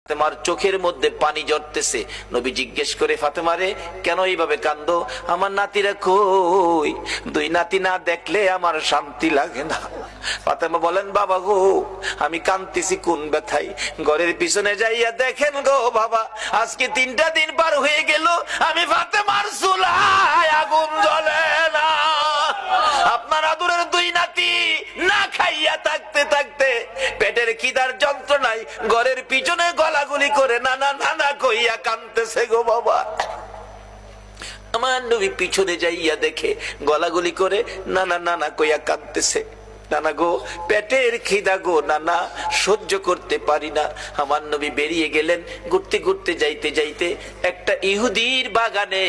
ফাতেমার চোখের মধ্যে পানি ঝরতেছে। নবী জিজ্ঞেস করে, ফাতেমা রে, কেন এইভাবে কান্দো? আমার নাতিরা কই? দুই নাতি না দেখলে আমার শান্তি লাগে না। ফাতেমা বলেন, বাবা গো, আমি কাঁদতেছি কোন ব্যথায়। ঘরের পিছনে যাইয়া দেখেন গো বাবা, আজকে 3টা দিন পার হয়ে গেল, আমি ফাতেমার চুলায় আগুন জ্বলে না। আপনার আদরের দুই নাতি না খাইয়া থাকতে থাকতে পেটের খিদার যন্ত্রণায় ঘরের পিছনে গলাগুলি করে নানা নানা কইয়া কাঁদতেছে গো বাবা। আমার নবী পিছনে যাইয়া দেখে গলাগুলি করে নানা নানা কইয়া কাঁদতেছে। নানা গো, পেটের খিদা গো নানা, সহ্য করতে পারি না। আমার নবী বেরিয়ে গেলেন। ঘুরতে ঘুরতে যাইতে যাইতে একটা ইহুদির বাগানে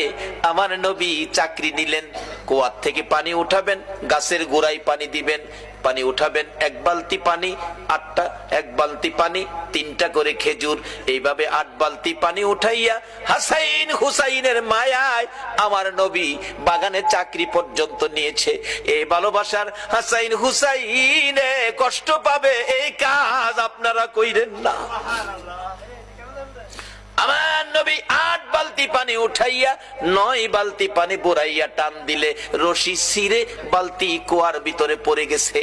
আমার নবী চাকরি নিলেন। কুয়ার থেকে পানি উঠাবেন, গাছের গোড়ায় পানি দিবেন, পানি উঠাবেন, 1 বালতি পানি 8টা, 1 বালতি পানি 3টা করে খেজুর, এইভাবে 8 বালতি পানি উঠাইয়া হাসাইন হুসাইনের মায়ায় আমার নবী বাগানে চাকরি পর্যন্ত নিয়েছে। এই ভালোবাসার হাসাইন হুসাইনে কষ্ট পাবে, এই কাজ আপনারা কইরেন না। আমার নবী 8 বালতি পানি উঠাইয়া 9 বালতি পানি বুড়াইয়া টান দিলে রশি ছিঁড়ে বালতি কুয়ার ভিতরে পড়ে গেছে।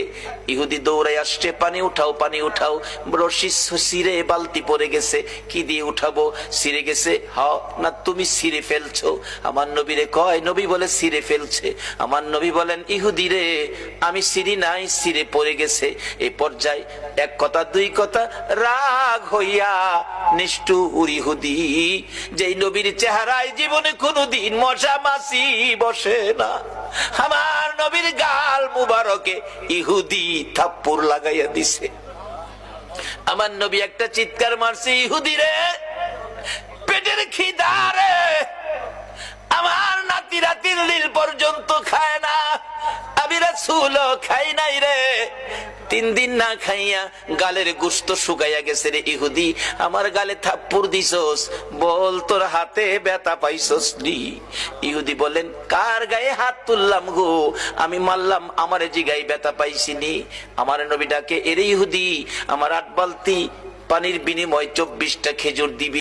ইহুদি দৌড়াই আসছে, পানি উঠাও পানি উঠাও। রশি ছিঁড়ে বালতি পড়ে গেছে, কি দিয়ে উঠাবো? ছিঁড়ে গেছে। হ্যাঁ না, তুমি ছিঁড়ে ফেলছো? আমার নবীরে কয়, নবী বলে ছিঁড়ে ফেলছে। আমার নবী বলেন, ইহুদি রে, আমি ছিঁড়ি নাই, ছিঁড়ে পড়ে গেছে। এই পর্যায়ে 1 কথা 2 কথা রাগ হইয়া নিষ্ঠুর ইহুদি, যেই নবীর চেহারায় জীবনে কোনদিন মশা মাছি বসে না, আমার নবীর গাল মুবারকে ইহুদি থাপ্পড় লাগাইয়া দিছে। আমার নবী একটা চিৎকার মারছে, ইহুদি রে, পেটের খিদা রে, আমার নাতিরা 3 দিন পর্যন্ত খায় না, আমি রাসূল খাই নাই রে। 3 দিন না খাইয়া গালের গোশত শুকাইয়া গেছে রে ইহুদি, আমার গালে থাপ্পড় দিছস, বল তোর হাতে ব্যথা পাইছস নি? ইহুদি বলেন, কার গায়ে হাত তুললাম গো? আমি মারলাম, আমার জিগায় ব্যথা পাইছিনি। আমার নবী ডাকে, এরে ইহুদি, আমার 8 বালতি পানির বিনিময়ে 24টা খেজুর দিবি।